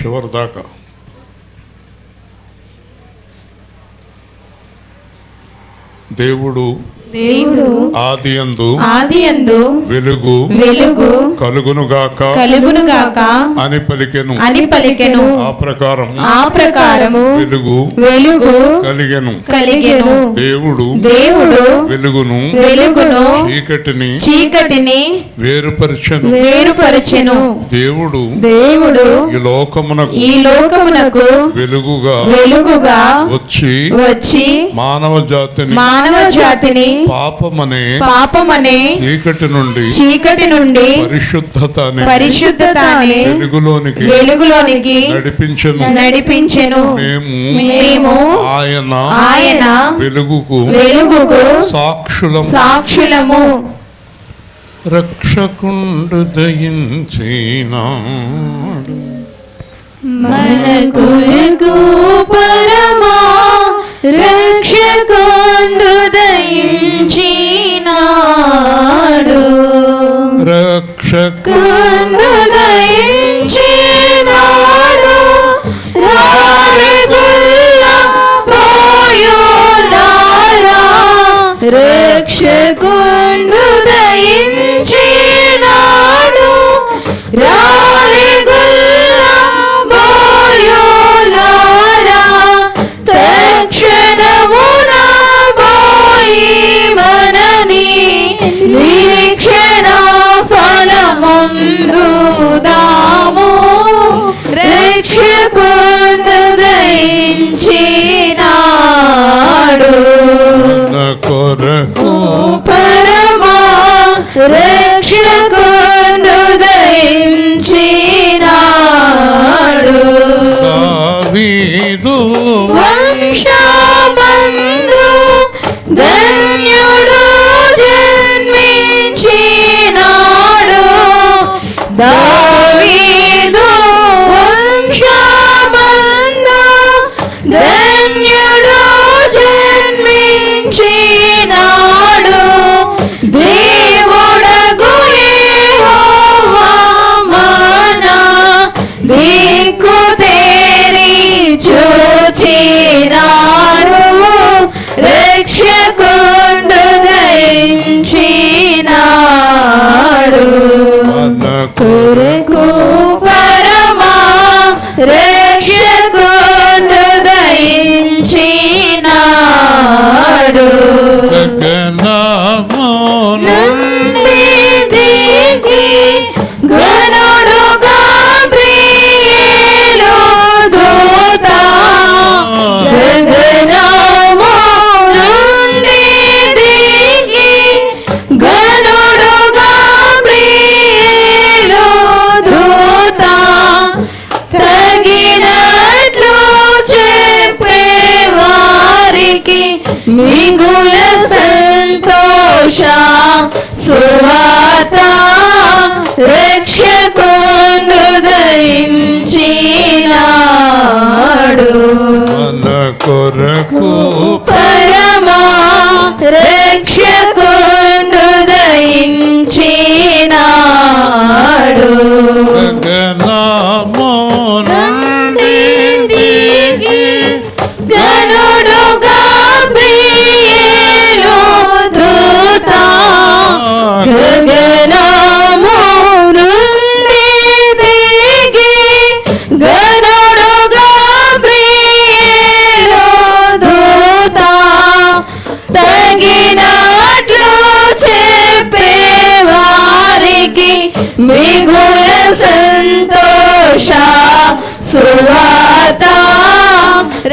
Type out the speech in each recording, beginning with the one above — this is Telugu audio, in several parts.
చివరిదాకా దేవుడు ఆదియందు వెలుగు కలుగునుగాక అని పలికెను. ఆ ప్రకారము వెలుగు కలిగెను. దేవుడు వెలుగును చీకటిని వేరుపరచెను. దేవుడు ఈ లోకమునకు వెలుగుగా వచ్చి మానవ జాతిని పాపమనే చీకటి నుండి పరిశుద్ధతనే వెలుగులోనికి నడిపించెను. మేము ఆయన వెలుగుకు సాక్షులము. రక్షకుండు దయించినాడు మన కొరకు పరమా రక్షకుండు దయించినాడు. రక్షకుండు దయించినాడు. రారెగుల్ల పోయులారా రక్షకుండు దయించినాడు. రారెగుల్ల పోయులారా తక్షణమున పోయి మనని నిరీక్షణ ఫలముందుదాము. రక్షకుండు దయించినాడు. పరమా రక్షకుండు దయించినాడు. వంశబంధు ధన్యుడు జన్మించినాడు. దావీదు వంశబంధు ధన్యుడు జన్మించినాడు. దేవుడగు యెహోవా మన దిక్కు తేరి చూచినాడు. రక్షకుండు దయించినాడు. కొరకు పరమా రక్షకుండు దయించినాడు. నుండి దిగి గణుడు గాబ్రియేలు దూత గగనము నుండి దిగి గణుడు గాబ్రియేలు దూత తగినట్లు చెప్పేవారికి మిగుల సంతోష సువార్త. రక్షకుండు దయించినాడు. కొరకు పరమా రక్షకుండు దయించినాడు. నుండి దిగి గణుడు గాబ్రియేలు దూత గగనము నుండి దిగి గణుడు గాబ్రియేలు దూత తగినట్లు చెప్పేవారికి మిగుల సంతోష సువార్త.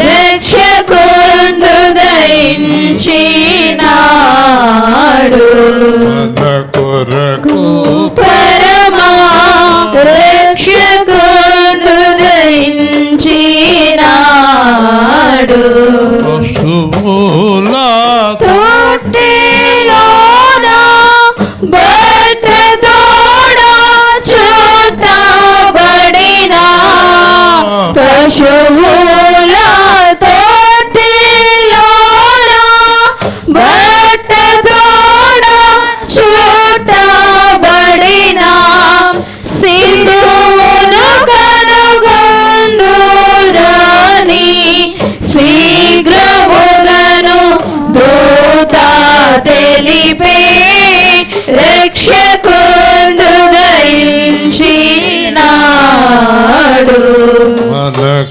రక్షకుండు దయించినాడు. పరమా రక్షకుండు దయించినాడు. తొట్టిలోన బట్టతోడ చుట్టబడిన పశువుల తొట్టిలోన బట్టతోడ చుట్టబడిన శిశువును కనుగొన్న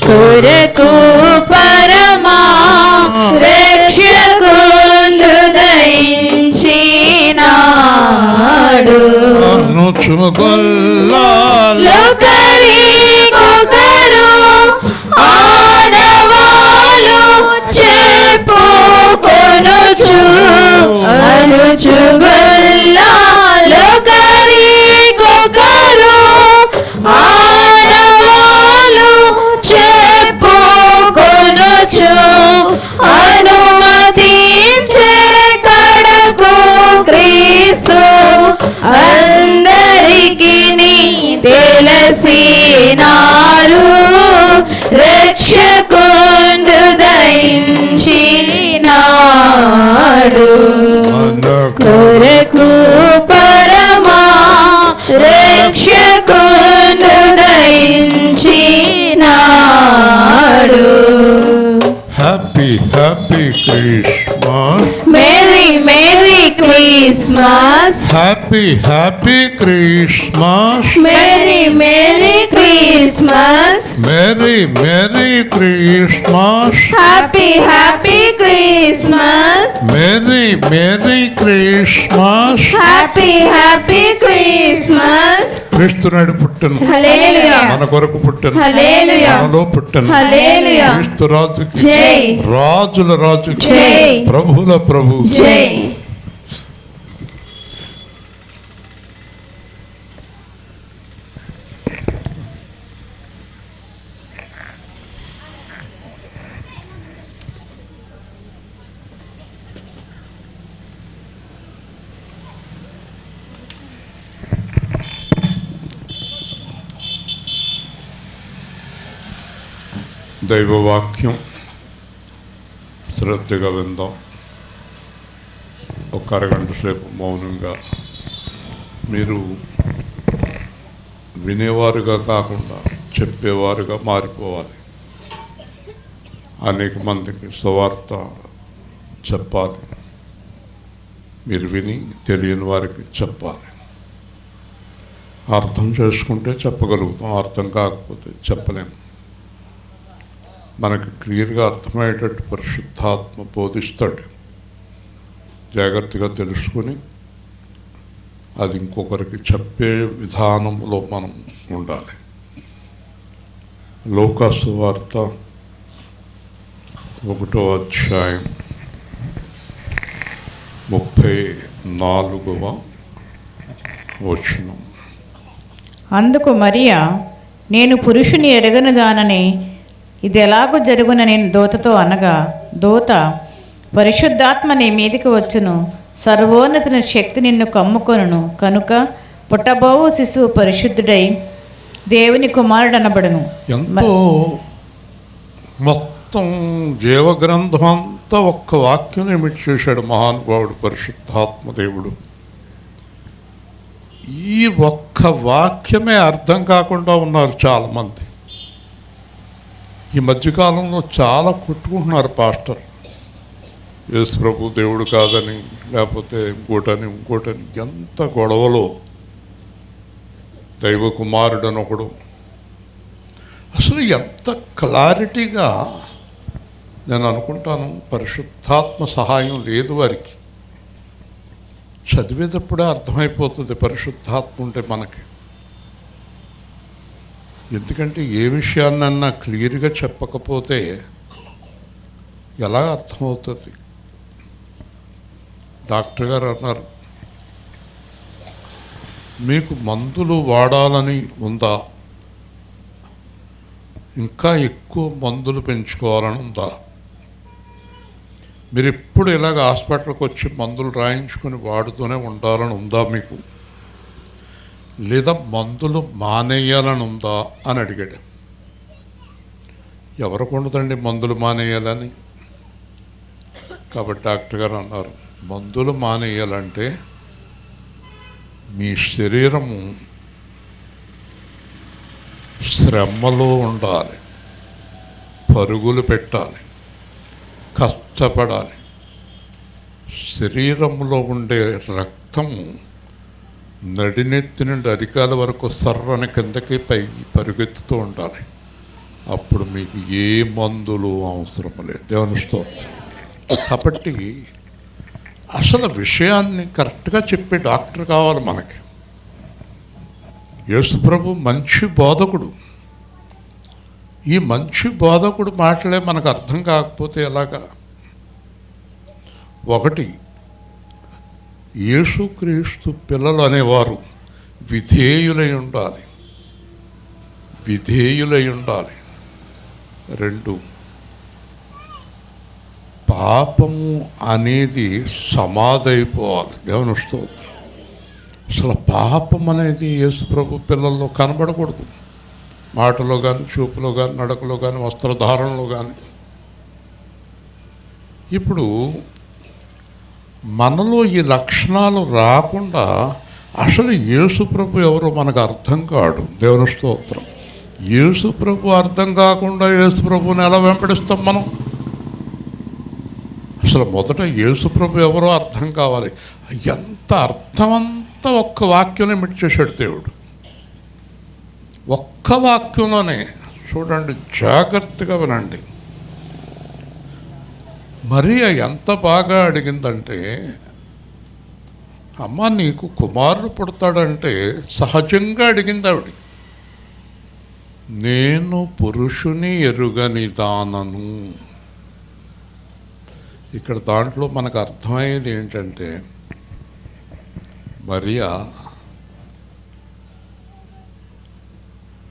కొరకు పరమా రక్షకుండు దయించినాడు. ఒకరికొకరు ఆనవాలు చెప్పుకొనుచు అనుచుగొల్లాలొకరికొకరు ఆనవాలు చెప్పుకొనుచు అనుమతించే కడకు క్రీస్తు అందరికీ తెలిసినారు రక్షకుండు దయించినాడు. కొరకు పరమా రక్షకుండు దయించినాడు. Happy happy Christmas. Merry merry Christmas. Happy happy Christmas. Merry merry Christmas. Merry merry Christmas. Happy happy Christmas. Merry merry Christmas. Happy happy Christmas. క్రీస్తునాడు పుట్టను, హల్లెలూయా. మన కొరకు పుట్టను, హల్లెలూయా. మనలో పుట్టను. హల్లెలూయా. క్రీస్తు రాజుకి జై. రాజుల రాజుకి జై. ప్రభువుల ప్రభు. జై. దైవవాక్యం శ్రద్ధగా విందాం. ఒక అరగంట సేపు మౌనంగా మీరు వినేవారుగా కాకుండా చెప్పేవారుగా మారిపోవాలి. అనేక మందికి సువార్త చెప్పాలి. మీరు విని తెలియని వారికి చెప్పాలి. అర్థం చేసుకుంటే చెప్పగలుగుతాం, అర్థం కాకపోతే చెప్పలేము. మనకు క్లియర్గా అర్థమయ్యేటట్టు పరిశుద్ధాత్మ బోధిస్తాడు. జాగ్రత్తగా తెలుసుకుని అది ఇంకొకరికి చెప్పే విధానంలో మనం ఉండాలి. లూకాసు వార్త 1వ అధ్యాయం 34వ వచనం. అందుకు మరియా, నేను పురుషుని ఎరగని దానని ఇది ఎలాగూ జరుగున నేను దూతతో అనగా, దూత, పరిశుద్ధాత్మ నీ మీదికి వచ్చును, సర్వోన్నతిని శక్తి నిన్ను కమ్ముకొనును, కనుక పుట్టబోవు శిశువు పరిశుద్ధుడై దేవుని కుమారుడనబడును. ఎంతో మొత్తం జీవగ్రంథం అంతా ఒక్క వాక్యం ఏమిటి చేశాడు మహానుభావుడు పరిశుద్ధాత్మ దేవుడు. ఈ ఒక్క వాక్యమే అర్థం కాకుండా ఉన్నారు చాలామంది. ఈ మధ్యకాలంలో చాలా కొట్టుకుంటున్నారు పాస్టర్, యేసు ప్రభు దేవుడు కాదని, లేకపోతే ఇంకోటని ఎంత గొడవలో. దైవ కుమారుడని ఒకడు. అసలు ఎంత క్లారిటీగా నేను అనుకుంటాను పరిశుద్ధాత్మ సహాయం లేదు వారికి. చదివేటప్పుడే అర్థమైపోతుంది పరిశుద్ధాత్మ ఉంటే మనకి. ఎందుకంటే ఏ విషయాన్నన్నా క్లియర్గా చెప్పకపోతే ఎలా అర్థమవుతుంది? డాక్టర్ గారు అన్నారు, మీకు మందులు వాడాలని ఉందా, ఇంకా ఎక్కువ మందులు పెంచుకోవాలని ఉందా, మీరు ఎప్పుడు ఇలాగ హాస్పిటల్కి వచ్చి మందులు రాయించుకొని వాడుతూనే ఉండాలని ఉందా మీకు, లేదా మందులు మానేయాలని ఉందా అని అడిగాడు. ఎవరికి ఉండదండి మందులు మానేయాలని? కాబట్టి డాక్టర్ గారు అన్నారు, మందులు మానేయాలంటే మీ శరీరము శ్రమలో ఉండాలి, పరుగులు పెట్టాలి, కష్టపడాలి. శరీరంలో ఉండే రక్తము నడినెత్తి నుండి అరికాల వరకు సర్రని కిందకి పైకి పరుగెత్తుతూ ఉండాలి. అప్పుడు మీకు ఏ మందులు అవసరం లేదు. దేవుని స్తోత్రం. కాబట్టి అసలు విషయాన్ని కరెక్ట్గా చెప్పే డాక్టర్ కావాలి మనకి. యేసు ప్రభు మంచి బోధకుడు. ఈ మంచి బోధకుడు మాటలే మనకు అర్థం కాకపోతే ఎలాగా? ఒకటి, యేసుక్రీస్తు పిల్లలు అనేవారు విధేయులై ఉండాలి, విధేయులై ఉండాలి. రెండు, పాపము అనేది సమాధైపోవాలి. దేవుని స్తోత్రం. అసలు పాపం అనేది యేసు ప్రభు పిల్లల్లో కనబడకూడదు. మాటలో కానీ, చూపులో కానీ, నడకలో కానీ, వస్త్రధారణలో కానీ. ఇప్పుడు మనలో ఈ లక్షణాలు రాకుండా అసలు యేసు ప్రభు ఎవరో మనకు అర్థం కాడు. దేవుని స్తోత్రం. యేసు ప్రభు అర్థం కాకుండా యేసు ప్రభుని ఎలా వెంబడిస్తాం మనం? అసలు మొదట యేసు ప్రభు ఎవరో అర్థం కావాలి. ఎంత అర్థమంతా ఒక్క వాక్యంలో మిడిచేశాడు దేవుడు. ఒక్క వాక్యంలోనే. చూడండి, జాగ్రత్తగా వినండి. మరియా ఎంత బాగా అడిగిందంటే, అమ్మ నీకు కుమారుడు పుడతాడంటే సహజంగా అడిగింది ఆవిడ. నేను పురుషుని ఎరుగని దానను. ఇక్కడ దాంట్లో మనకు అర్థమయ్యేది ఏంటంటే, మరియా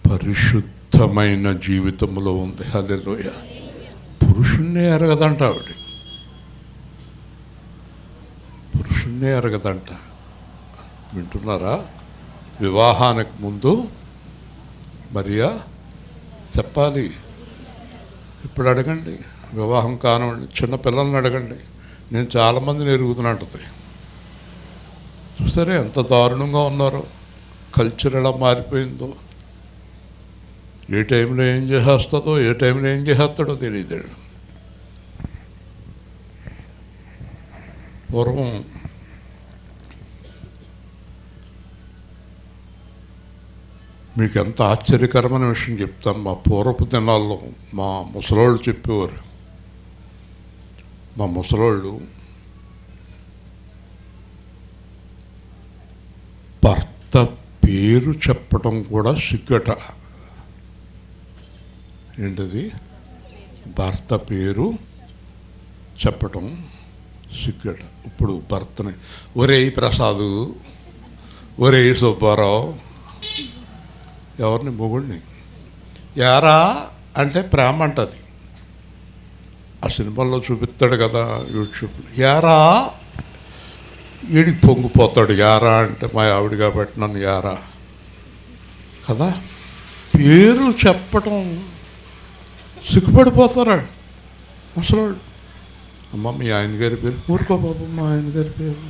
పరిశుద్ధమైన జీవితంలో ఉంది. హల్లెలూయా. పురుషుణ్ణే ఎరగదంట ఆవిడ. పురుషుణ్ణే ఎరగదంట. వింటున్నారా? వివాహానికి ముందు మరియా చెప్పాలి. ఇప్పుడు అడగండి, వివాహం కానివ్వండి, చిన్నపిల్లల్ని అడగండి. నేను చాలామందిని ఎరుగుతున్నట్టుంది. చూసారే ఎంత దారుణంగా ఉన్నారో. కల్చర్ ఎలా మారిపోయిందో. ఏ టైంలో ఏం చేసేస్తుందో, ఏ టైంలో ఏం చేసేస్తాడో తెలియదు. పూర్వం మీకు ఎంత ఆశ్చర్యకరమైన విషయం చెప్తాను. మా పూర్వపు దినాల్లో మా ముసలోళ్ళు చెప్పేవారు. మా ముసలోళ్ళు భర్త పేరు చెప్పడం కూడా సిగ్గట. ఏంటది? భర్త పేరు చెప్పటం సిగ్గట. ఇప్పుడు భర్తని ఒరే ప్రసాదు, ఒరే సుబ్బారావు, ఎవరిని? మొగుడిని. యారా అంటే ప్రేమ అంటది. ఆ సినిమాల్లో చూపిస్తాడు కదా, యూట్యూబ్లో. యారా, ఈడికి పొంగిపోతాడు. యారా అంటే మా ఆవిడ కాబట్టి నన్ను యారా కదా. పేరు చెప్పటం సిగ్గుపడిపోతారా అసలు. అమ్మ మీ ఆయన గారి పేరు, ఊరుకో బాబు మా ఆయన గారి పేరు.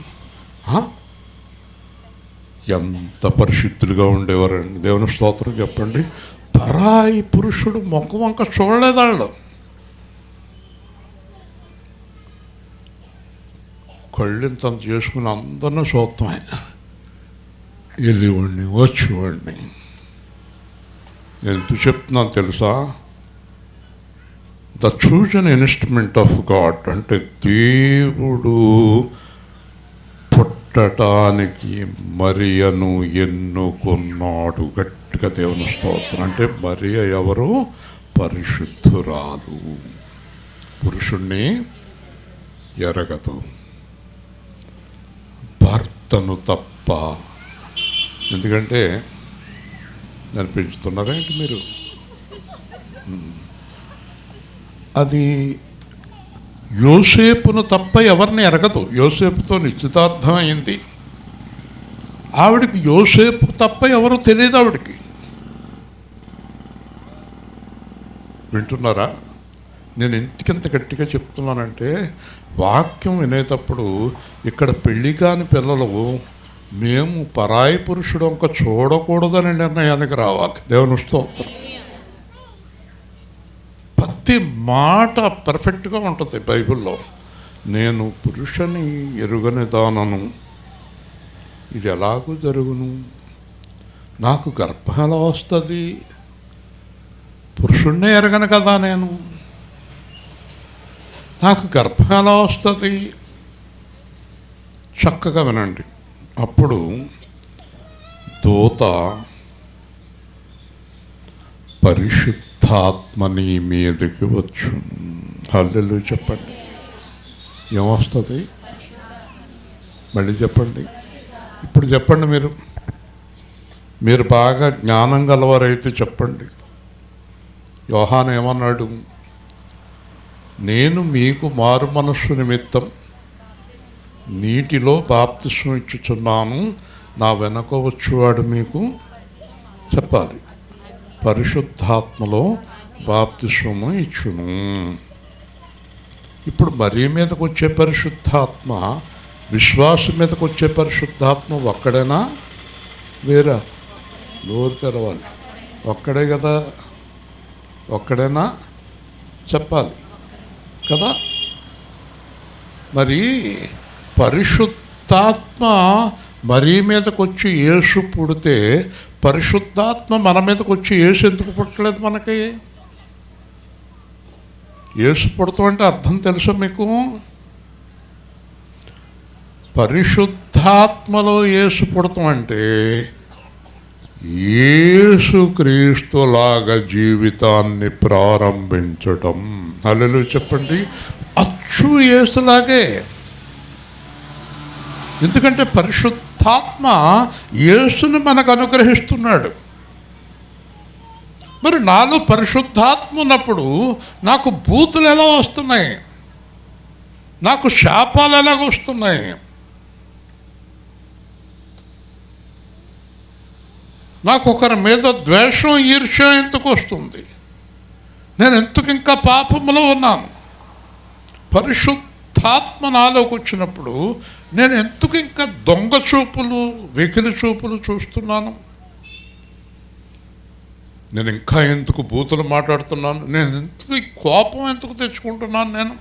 ఎంత పరిశుద్ధులుగా ఉండేవారండి. దేవుని స్తోత్రం చెప్పండి. పరాయి పురుషుడు ముఖం వంక చూడలేదాళ్ళు. కళ్ళింత చేసుకుని అందరినీ చూస్తాం. ఆయన వెళ్ళేవాడిని, వచ్చేవాడిని. ఎందుకు చెప్తున్నాను తెలుసా? The chosen instrument of God అంటే దేవుడు పుట్టడానికి మరియను ఎన్నుకున్నాడు. గట్టిగా దేవుని స్తోత్రం. అంటే మరియ ఎవరు? పరిశుద్ధురాలు. పురుషుణ్ణి ఎరగదు, భర్తను తప్ప. ఎందుకంటే దాన్ని పెంచుతున్నారా ఏంటి మీరు? అది యోసేపును తప్ప ఎవరిని ఎరగదు. యోసేపుతో నిశ్చితార్థం అయింది. ఆవిడికి యోసేపు తప్ప ఎవరు తెలియదు ఆవిడికి. వింటున్నారా? నేను ఎందుకంత గట్టిగా చెప్తున్నానంటే, వాక్యం వినేటప్పుడు ఇక్కడ పెళ్లి కాని పిల్లలు మేము పరాయి పురుషుడు ఇంక చూడకూడదని నిర్ణయానికి రావాలి. దేవుని స్తోత్రం. ప్రతి మాట పర్ఫెక్ట్గా ఉంటుంది బైబిల్లో. నేను పురుషుని ఎరుగని దానను, ఇది ఎలాగూ జరుగును, నాకు గర్భం ఎలా వస్తుంది, పురుషుణ్ణి ఎరగను కదా నేను, నాకు గర్భం ఎలా వస్తుంది? చక్కగా వినండి. అప్పుడు దూత పరిశుద్ధాత్మ నీ మీదకి వచ్చు. హల్లెలూయా చెప్పండి. ఏమొస్తుంది? మళ్ళీ చెప్పండి. ఇప్పుడు చెప్పండి. మీరు బాగా జ్ఞానం గలవారైతే చెప్పండి. యోహాను ఏమన్నాడు? నేను మీకు మారు మనస్సు నిమిత్తం నీటిలో బాప్తిస్మం ఇచ్చుచున్నాను, నా వెనక వచ్చేవాడు మీకు చెప్పాలి పరిశుద్ధాత్మలో బాప్తిస్మము ఇచ్చును. ఇప్పుడు మరీ మీదకి వచ్చే పరిశుద్ధాత్మ, విశ్వాసం మీదకి వచ్చే పరిశుద్ధాత్మ ఒక్కడేనా వేరా? నోరు తెరవాలి. ఒక్కడే కదా? ఒక్కడేనా చెప్పాలి కదా? మరి పరిశుద్ధాత్మ మరీ మీదకి వచ్చి యేసు పుడితే పరిశుద్ధాత్మ మన మీదకి వచ్చి యేసు ఎందుకు పుట్టలేదు? మనకి యేసు పుడతాం అంటే అర్థం తెలుసా మీకు? పరిశుద్ధాత్మలో యేసు పుడతాం అంటే యేసుక్రీస్తులాగా జీవితాన్ని ప్రారంభించటం. హల్లెలూయా చెప్పండి. అచ్చు యేసులాగే. ఎందుకంటే పరిశుద్ధాత్మ యేసుని మనకు అనుగ్రహిస్తున్నాడు. మరి నాలో పరిశుద్ధాత్మ ఉన్నప్పుడు నాకు బూతులు ఎలా వస్తున్నాయి? నాకు శాపాలు ఎలాగ వస్తున్నాయి? నాకు ఒకరి మీద ద్వేషం, ఈర్ష్య ఎందుకు వస్తుంది? నేను ఎందుకు ఇంకా పాపంలో ఉన్నాను? పరిశుద్ధాత్మ నాలోకి వచ్చినప్పుడు నేను ఎందుకు ఇంకా దొంగ చూపులు, వెకిలి చూపులు చూస్తున్నాను? నేను ఇంకా ఎందుకు బూతులు మాట్లాడుతున్నాను? నేను ఎందుకు ఈ కోపం ఎందుకు తెచ్చుకుంటున్నాను? నేను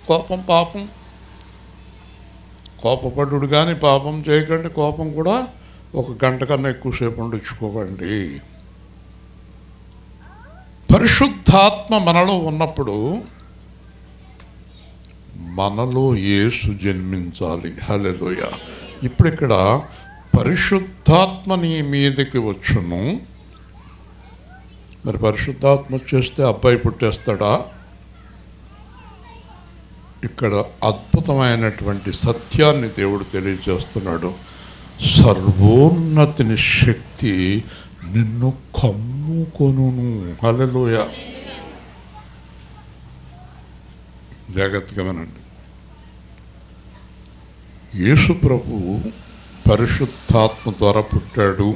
కోపం పాపం. కోపపడు కానీ పాపం చేయకండి. కోపం కూడా ఒక గంట కన్నా ఎక్కువసేపు ఉండించుకోకండి. పరిశుద్ధాత్మ మనలో ఉన్నప్పుడు మనలో యేసు జన్మించాలి. హల్లెలూయా. ఇప్పుడు ఇక్కడ పరిశుద్ధాత్మ నీ మీదకి వచ్చును. మరి పరిశుద్ధాత్మ వచ్చేస్తే అబ్బాయి పుట్టేస్తాడా? ఇక్కడ అద్భుతమైనటువంటి సత్యాన్ని దేవుడు తెలియజేస్తున్నాడు. సర్వోన్నతిని శక్తి నిన్ను కమ్ముకొనును. హల్లెలూయా. జాగ్రత్తగా వినండి. యేసు ప్రభువు పరిశుద్ధాత్మ ద్వారా పుట్టాడు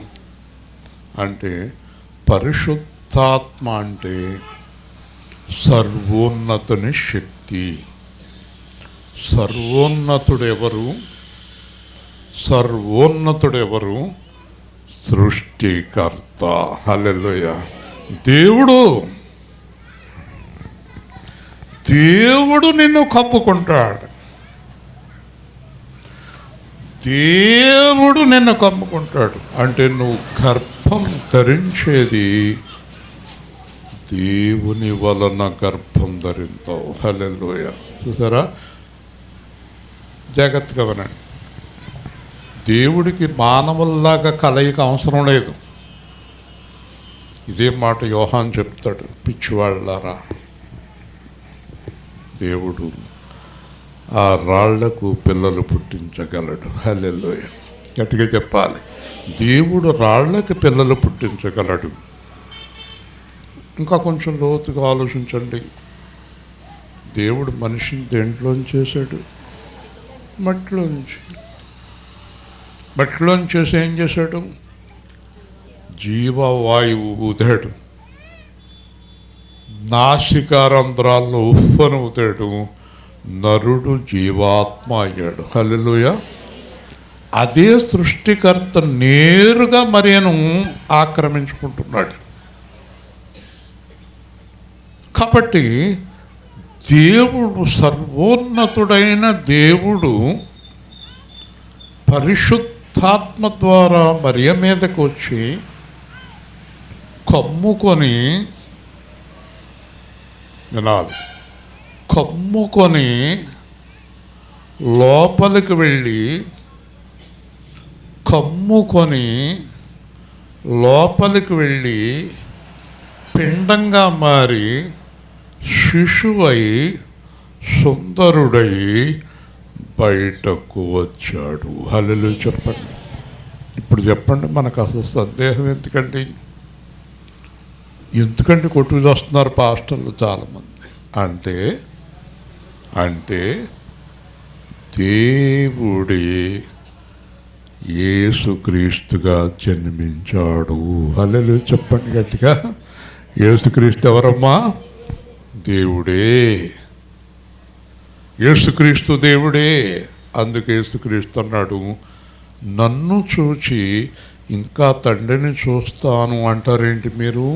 అంటే, పరిశుద్ధాత్మ అంటే సర్వోన్నతుని శక్తి. సర్వోన్నతుడెవరు? సర్వోన్నతుడెవరు? సృష్టికర్త. హల్లెలూయా. దేవుడు నిన్ను కప్పుకుంటాడు. దేవుడు నిన్ను కమ్ముకుంటాడు అంటే నువ్వు గర్భం ధరించేది దేవుని వలన గర్భం ధరించావు. హల్లెలూయా. చూసారా? జాగ్రత్తగా వినండి. దేవుడికి మానవుల్లాగా కలయిక అవసరం లేదు. ఇదే మాట యోహాను చెప్తాడు. పిచ్చివాళ్ళారా, దేవుడు ఆ రాళ్లకు పిల్లలు పుట్టించగలడు. హల్లెలూయా. గట్టిగా చెప్పాలి. దేవుడు రాళ్లకు పిల్లలు పుట్టించగలడు. ఇంకా కొంచెం లోతుగా ఆలోచించండి. దేవుడు మనిషిని దేంట్లోంచి చేశాడు? మట్టిలోంచి చేసి ఏం చేశాడు? జీవవాయువు ఊదాడు. నాసికారంధ్రాల్లో ఉప్పను ఊదాడు. నరుడు జీవాత్మ అయ్యాడు. హల్లెలూయా. అదే సృష్టికర్త నేరుగా మరియను ఆక్రమించుకుంటున్నాడు. కాబట్టి దేవుడు, సర్వోన్నతుడైన దేవుడు పరిశుద్ధాత్మ ద్వారా మరియ మీదకు వచ్చి కమ్ముకొని వినాలి. కమ్ముకొని లోపలికి వెళ్ళి పిండంగా మారి శిశువై సుందరుడై బయటకు వచ్చాడు. హల్లెలూయా చెప్పండి. ఇప్పుడు చెప్పండి, మనకు అసలు సందేహం ఎందుకండి కొట్టుకు వస్తున్నారు పాస్టర్లు చాలామంది అంటే దేవుడే యేసుక్రీస్తుగా జన్మించాడు. హల్లెలూయా చెప్పండి గట్టిగా. యేసుక్రీస్తు ఎవరమ్మా? దేవుడే. యేసుక్రీస్తు దేవుడే. అందుకే యేసుక్రీస్తు అన్నాడు, నన్ను చూచి ఇంకా తండ్రిని చూస్తాను అంటారేంటి మీరు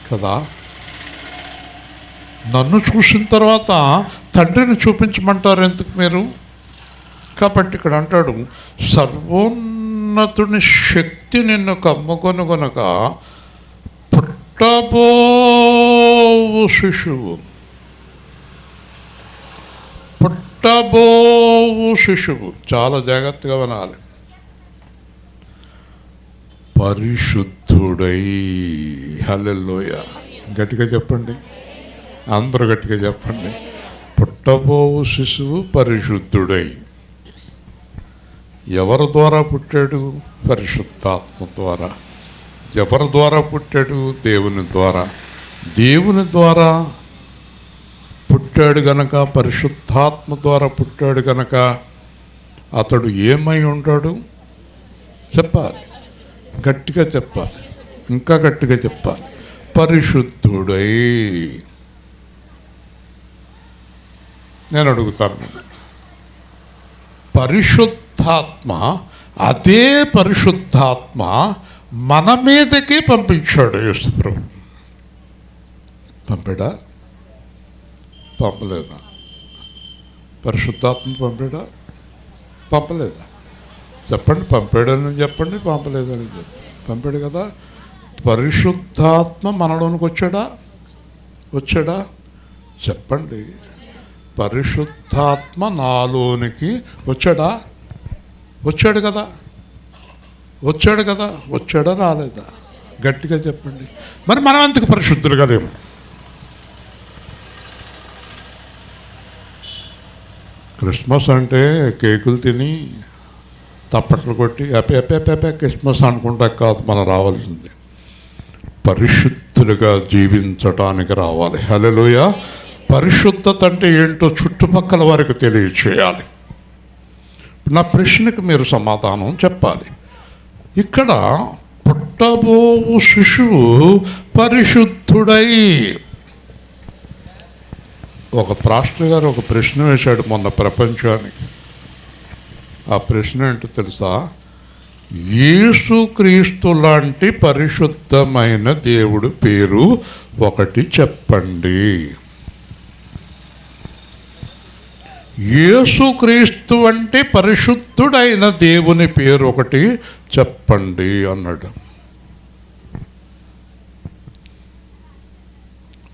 కదా? నన్ను చూసిన తర్వాత తండ్రిని చూపించమంటారు ఎందుకు మీరు? కాబట్టి ఇక్కడ అంటాడు, సర్వోన్నతుని శక్తి నిన్ను కమ్ముకొని గనుక పుట్టబోవు శిశువు చాలా జాగ్రత్తగా వినాలి. పరిశుద్ధుడై. హల్లెలూయా. గట్టిగా చెప్పండి, అందరూ గట్టిగా చెప్పండి. పుట్టబోవు శిశువు పరిశుద్ధుడై. ఎవరి ద్వారా పుట్టాడు? పరిశుద్ధాత్మ ద్వారా. ఎవరి ద్వారా పుట్టాడు? దేవుని ద్వారా. దేవుని ద్వారా పుట్టాడు గనక, పరిశుద్ధాత్మ ద్వారా పుట్టాడు గనక అతడు ఏమై ఉంటాడు? చెప్పాలి, గట్టిగా చెప్పాలి, ఇంకా గట్టిగా చెప్పాలి. పరిశుద్ధుడై. నేను అడుగుతాను, పరిశుద్ధాత్మ, అదే పరిశుద్ధాత్మ మన మీదకి పంపించాడు యేసు ప్రభు. పంపాడా? పంపలేదా? పరిశుద్ధాత్మ పంపాడా? పంపలేదా? చెప్పండి. పంపాడని చెప్పండి, పంపలేదని చెప్పండి. పంపాడు కదా. పరిశుద్ధాత్మ మనలోనికి వచ్చాడా? చెప్పండి. పరిశుద్ధాత్మ నాలోనికి వచ్చాడు కదా. వచ్చాడా రాలేదా? గట్టిగా చెప్పండి. మరి మనం ఎందుకు పరిశుద్ధులుగా లేము? క్రిస్మస్ అంటే కేకులు తిని తప్పట్లు కొట్టి హ్యాపీ క్రిస్మస్ అనుకుంటా కాదు మనం రావాల్సింది. పరిశుద్ధులుగా జీవించటానికి రావాలి. హల్లెలూయా. పరిశుద్ధత అంటే ఏంటో చుట్టుపక్కల వారికి తెలియచేయాలి. నా ప్రశ్నకు మీరు సమాధానం చెప్పాలి. ఇక్కడ పుట్టబోవు శిశువు పరిశుద్ధుడై. ఒక పాస్టర్ గారు ఒక ప్రశ్న వేశాడు మొన్న ప్రపంచానికి. ఆ ప్రశ్న ఏంటో తెలుసా? యేసుక్రీస్తు లాంటి పరిశుద్ధమైన దేవుడు పేరు ఒకటి చెప్పండి. యేసుక్రీస్తు అంటే పరిశుద్ధుడైన దేవుని పేరు ఒకటి చెప్పండి అన్నాడు.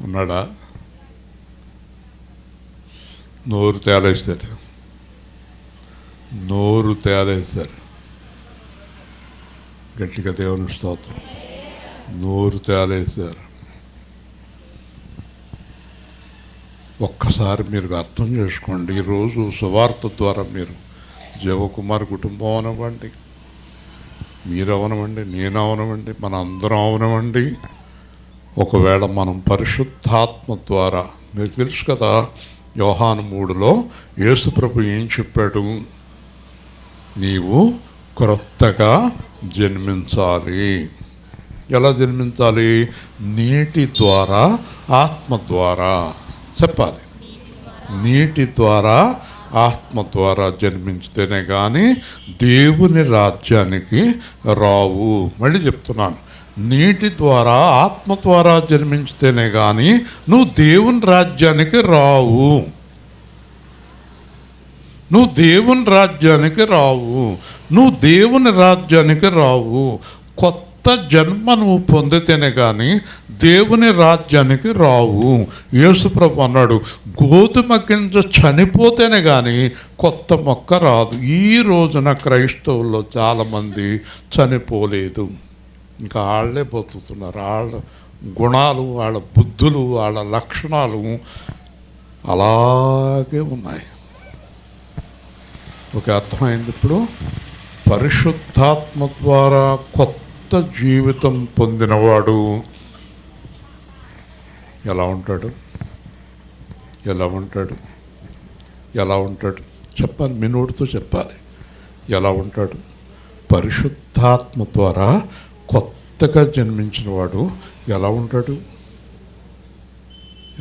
అన్నాడా? నోరు తేలేస్తారు. గట్టిగా దేవుని స్తోత్రం. నోరు తేలేశారు. ఒక్కసారి మీరు అర్థం చేసుకోండి. ఈరోజు సువార్త ద్వారా మీరు జీవకుమార్ కుటుంబం అవనవ్వండి, మీరు అవనవ్వండి, నేను అవనవ్వండి, మన అందరం అవనవ్వండి, ఒకవేళ మనం పరిశుద్ధాత్మ ద్వారా, మీకు తెలుసు కదా యోహాను 3లో యేసు ప్రభు ఏం చెప్పాడు? నీవు క్రొత్తగా జన్మించాలి. ఎలా జన్మించాలి? నీటి ద్వారా, ఆత్మ ద్వారా. చెప్పాలి. నీటి ద్వారా, ఆత్మ ద్వారా జన్మించితేనే కానీ దేవుని రాజ్యానికి రావు. మళ్ళీ చెప్తున్నాను, నీటి ద్వారా, ఆత్మ ద్వారా జన్మించితేనే కానీ నువ్వు దేవుని రాజ్యానికి రావు. నువ్వు దేవుని రాజ్యానికి రావు. కొత్త కొత్త జన్మ నువ్వు పొందితేనే కానీ దేవుని రాజ్యానికి రావు. యేసుప్రభు అన్నాడు, గోధుమ గింజ చనిపోతేనే కానీ కొత్త మొక్క రాదు. ఈ రోజున క్రైస్తవుల్లో చాలామంది చనిపోలేదు, ఇంకా వాళ్ళే బతుకుతున్నారు. వాళ్ళ గుణాలు, వాళ్ళ బుద్ధులు, వాళ్ళ లక్షణాలు అలాగే ఉన్నాయి. ఒక అర్థమైంది ఇప్పుడు. పరిశుద్ధాత్మ ద్వారా కొత్త జీవితం పొందినవాడు ఎలా ఉంటాడు? ఎలా ఉంటాడు? ఎలా ఉంటాడు చెప్పాలి, మీ నోటితో చెప్పాలి. ఎలా ఉంటాడు? పరిశుద్ధాత్మ ద్వారా కొత్తగా జన్మించిన వాడు ఎలా ఉంటాడు?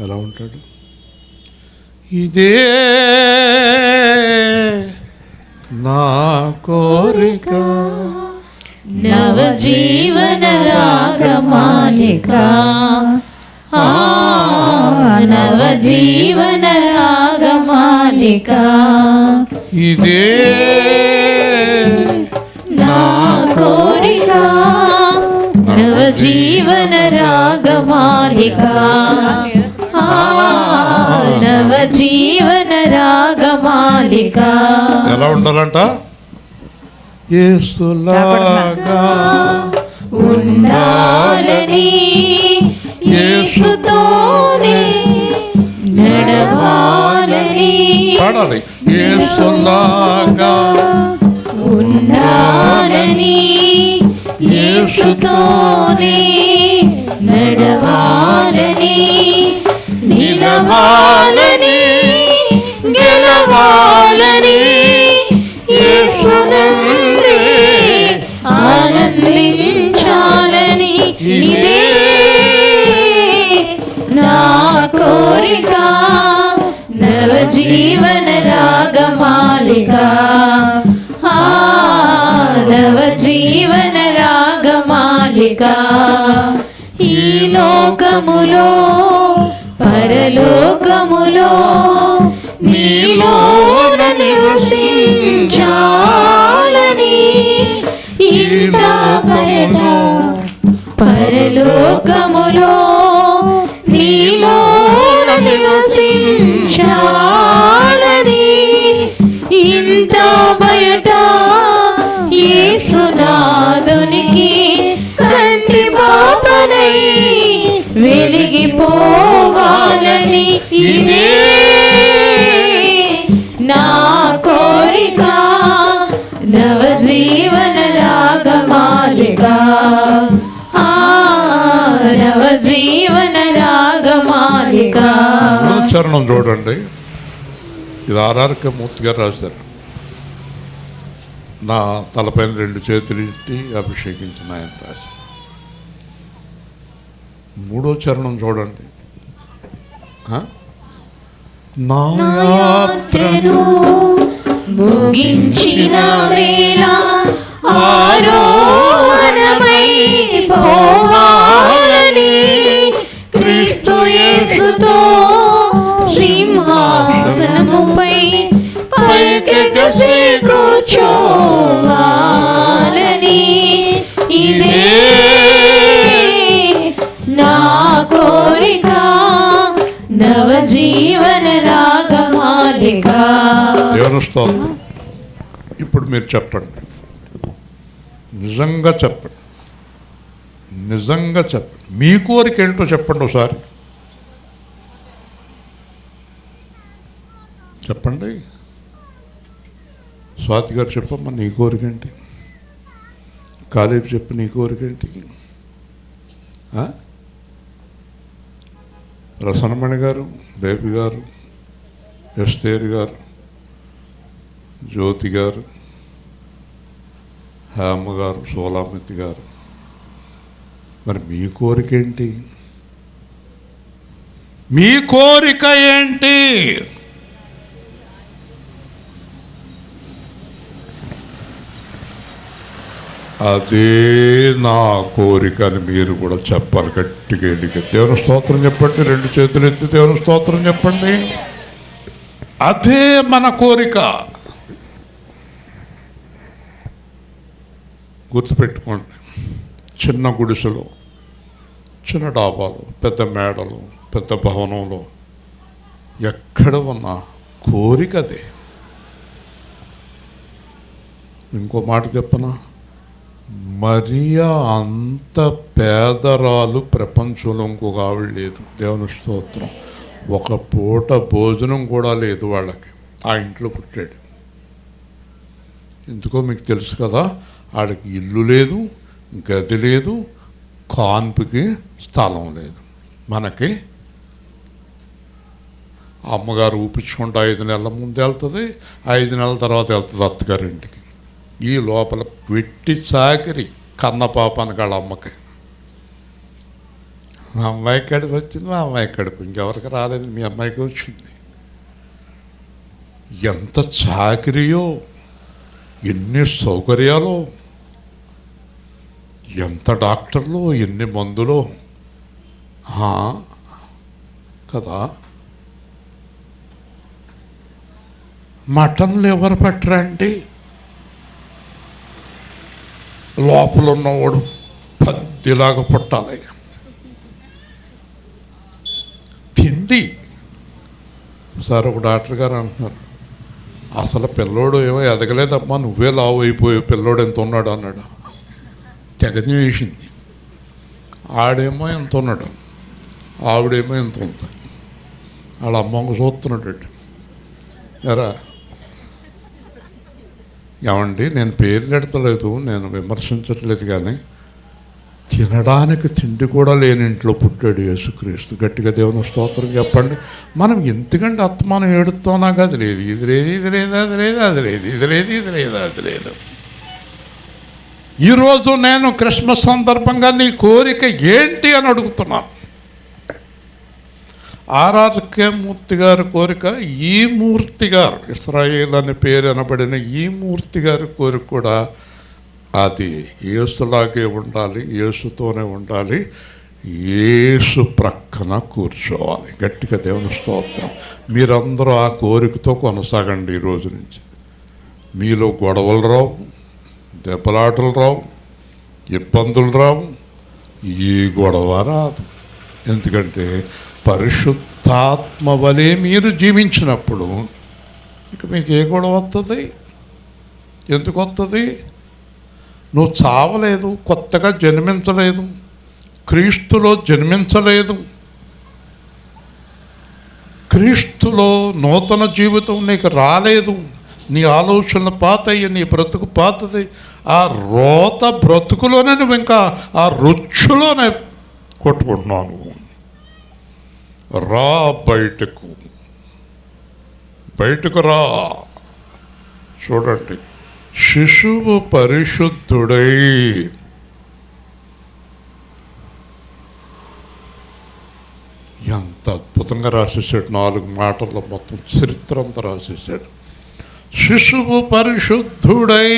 ఎలా ఉంటాడు? ఇదే నా కోరిక, నవజీవన రాగమాలిక, నవజీవన రాగమాలిక, ఇదే నా కోరిక, నవజీవన రాగమాలిక, నవజీవన రాగమాలిక. ఎలా ఉండాలంట? యేసులాగా ఉండాలని, యేసుతోనే నడవాలని, పాడాలి. యేసులాగా ఉండాలని, యేసుతోనే నడవాలని, నిలవాలని, గెలవాలని, యేసునందే ఆనందించాలని, ఇదే నా కోరిక, నవజీవన రాగమాలిక, నవజీవన రాగమాలిక. ఈ లోకములో పరలోకములో నీలోన నివసించాలని, ఇంట బయట పరలోకములో నీలోన నివసించాలని, ఇంట బయట యేసునాథునికి కంటి పాపనై వెలిగిపోవాలని, ఇదే నా కోరిక, నవజీవన రాగమాలిక, నవజీవన రాగమాలిక. చరణం చూడండి, ఇది ఆర్ఆర్కే మూర్తి గారు రాశారు. నా తలపైన 2 చేతులు ఇట్టి అభిషేకించిన ఆయన రాశారు. 3వ చరణం చూడండి. నా యాత్రను ముగించిన వేళ ఆరోహణమై పోవాలని, క్రీస్తు యేసుతో సింహాసనముపై పైకెగసి కూర్చోవాలని, ఇదే నా కోరిక, నవజీవన రాగమాలిక. దేవుని స్తోత్రం. ఇప్పుడు మీరు చెప్పండి, నిజంగా చెప్పండి, నిజంగా చెప్పండి. మీ కోరిక ఏంటో చెప్పండి ఒకసారి చెప్పండి. స్వాతి గారు చెప్పమ్మా, నీ కోరిక ఏంటి? కాలేజీ చెప్పు, నీ కోరిక ఏంటి? రసనమణి గారు, బేబీ గారు, ఎస్తేరి గారు, జ్యోతి గారు, హేమ గారు, సోలామితి గారు, మరి మీ కోరిక ఏంటి? మీ కోరిక ఏంటి? అదే నా కోరిక అని మీరు కూడా చెప్పాలి గట్టిగా. ఎన్నిక దేవుని స్తోత్రం చెప్పండి. 2 చేతులు ఎత్తి దేవుని స్తోత్రం చెప్పండి. అదే మన కోరిక. గుర్తుపెట్టుకోండి, చిన్న గుడిసెలు, చిన్న డాబాలు, పెద్ద మేడలు, పెద్ద భవనంలో ఎక్కడ ఉన్న కోరిక అదే. ఇంకో మాట చెప్పనా, మరియా అంత పేదరాలు ప్రపంచంలో ఇంకొక ఆవిడ లేదు. దేవుని స్తోత్రం. ఒక పూట భోజనం కూడా లేదు వాళ్ళకి. ఆ ఇంట్లో పుట్టాడు. ఎందుకో మీకు తెలుసు కదా, ఆడికి ఇల్లు లేదు, గది లేదు, కాన్పుకి స్థలం లేదు. మనకి అమ్మగారు ఊపించుకుంటూ 5 నెలల ముందు వెళ్తుంది, 5 నెలల తర్వాత వెళ్తుంది అత్తగారింటికి. ఈ లోపల పెట్టి చాకిరి కన్న పాపానికి వాళ్ళ అమ్మకి. మా అమ్మాయి కడుపు వచ్చింది, మా అమ్మాయి కడుపు, ఇంకెవరికి రాలేదు, మీ అమ్మాయికి వచ్చింది. ఎంత చాకిరియో, ఎన్ని సౌకర్యాలు, ఎంత డాక్టర్లు, ఎన్ని మందులు కదా. మటన్లు ఎవరు పెట్టరండి? లోపల ఉన్నవాడు పద్దిలాగా పుట్టాలి. తిండి సార్ ఒక డాక్టర్ గారు అంటున్నారు, అసలు పిల్లోడు ఏమో ఎదగలేదమ్మా, నువ్వే లావు అయిపోయావు, పిల్లోడు ఎంత ఉన్నాడు అన్నాడు. తెగని వేసింది. ఆడేమో ఎంత ఉన్నాడు, ఆవిడేమో ఎంత ఉంది. వాళ్ళ అమ్మకు చూస్తున్నాడు. ఎరా ఏమండి, నేను పేర్లు ఎడతలేదు, నేను విమర్శించట్లేదు, కానీ తినడానికి తిండి కూడా లేని ఇంట్లో పుట్టాడు యేసుక్రీస్తు. గట్టిగా దేవుని స్తోత్రం చెప్పండి. మనం ఎందుకంటే అత్తమానం ఏడుస్తాం, నాకు అది లేదు, ఇది లేదు, ఇది లేదు, అది లేదు, అది లేదు, ఇది లేదు, ఇది లేదు, అది లేదు. ఈరోజు నేను క్రిస్మస్ సందర్భంగా నీ కోరిక ఏంటి అని అడుగుతున్నాను. ఆర్ఆర్కే మూర్తి గారి కోరిక, ఈ మూర్తి గారు, ఇస్రాయేల్ అనే పేరు అనబడిన ఈ మూర్తి గారి కోరిక కూడా అది యేసులాగే ఉండాలి, యేసుతోనే ఉండాలి, యేసు ప్రక్కన కూర్చోవాలి. గట్టిగా దేవుని స్తోత్రం. మీరందరూ ఆ కోరికతో కొనసాగండి. ఈ రోజు నుంచి మీలో గొడవలు రావు, దెబ్బలాటలు రావు, ఇబ్బందులు రావు, ఈ గొడవ రాదు. ఎందుకంటే పరిశుద్ధాత్మ వలె మీరు జీవించినప్పుడు ఇక మీకు ఏ గొడవ వస్తుంది? ఎందుకు వస్తుంది? నువ్వు చావలేదు, కొత్తగా జన్మించలేదు, క్రీస్తులో జన్మించలేదు, క్రీస్తులో నూతన జీవితం నీకు రాలేదు. నీ ఆలోచనలు పాతయ్యి, నీ బ్రతుకు పాతది. ఆ రోత బ్రతుకులోనే నువ్వు ఇంకా ఆ రుచులోనే కొట్టుకుంటున్నావు. రా బయటకు, బయటకు రా. చూడండి, శిశువు పరిశుద్ధుడై ఎంత అద్భుతంగా రాసేసాడు. 4 మాటల్లో మొత్తం చరిత్ర అంతా రాసేసాడు. శిశువు పరిశుద్ధుడై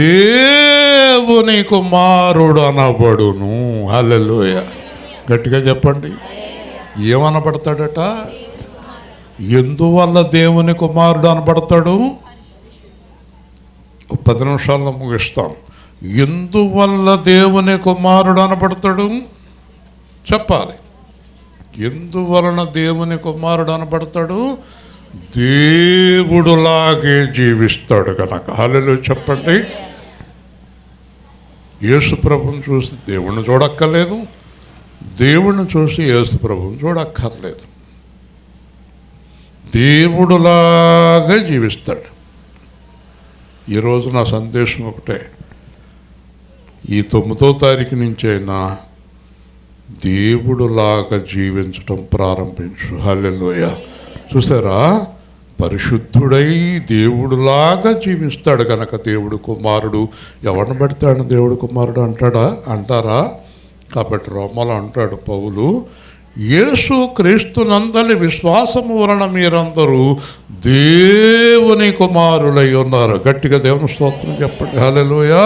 దేవుని కుమారుడు అనబడును. హల్లెలూయా. గట్టిగా చెప్పండి. ఏమనబడతాడట? ఎందువల్ల దేవుని కుమారుడు అనబడతాడు? 10 నిమిషాల్లో ముగిస్తాను. ఎందువల్ల దేవుని కుమారుడు అనబడతాడు చెప్పాలి. ఎందువలన దేవుని కుమారుడు అనబడతాడు? దేవుడులాగే జీవిస్తాడు కనుక. హల్లెలూయా చెప్పండి. యేసు ప్రభువుని చూసి దేవుణ్ణి చూడక్కర్లేదు, దేవుణ్ణి చూసి యేసు ప్రభువుని చూడక్కర్లేదు. దేవుడులాగా జీవిస్తాడు. ఈరోజు నా సందేశం ఒకటే, ఈ 9వ తారీఖు నుంచి అయినా దేవుడులాగా జీవించటం ప్రారంభించు. హల్లెలూయా. చూసారా, పరిశుద్ధుడై దేవుడులాగా జీవిస్తాడు కనుక దేవుడు కుమారుడు. ఎవరిని పెడతాడు దేవుడు కుమారుడు అంటారా? కాబట్టి రోమలో అంటాడు పౌలు, యేసు క్రీస్తునందలి విశ్వాసము వలన మీరందరూ దేవుని కుమారులై ఉన్నారు. గట్టిగా దేవుని స్తోత్రం చెప్పండి. హల్లెలూయా.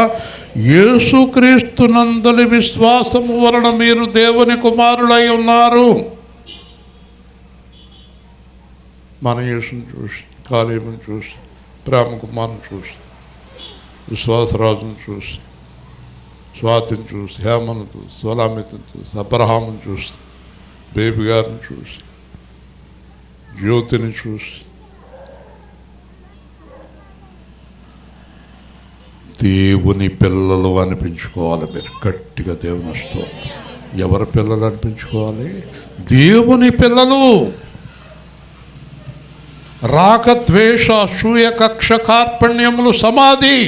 యేసు క్రీస్తునందలి విశ్వాసము వలన మీరు దేవుని కుమారులై ఉన్నారు. మన యేసుని చూసి, కాలేబుని చూసి, ప్రేమ కుమారుని చూసి, విశ్వాసరాజును చూసి స్వాతిని చూసి, హేమను చూసి, సోలామితను చూసి, అబ్రహామును చూసి, బేబీ గారిని చూసి, జ్యోతిని చూసి దేవుని పిల్లలు అనిపించుకోవాలి. మీరు గట్టిగా దేవుని స్తోత్రం. ఎవరి పిల్లలు అనిపించుకోవాలి? దేవుని పిల్లలు. రాగద్వేష అసూయ కక్ష కార్పణ్యములు సమాధి.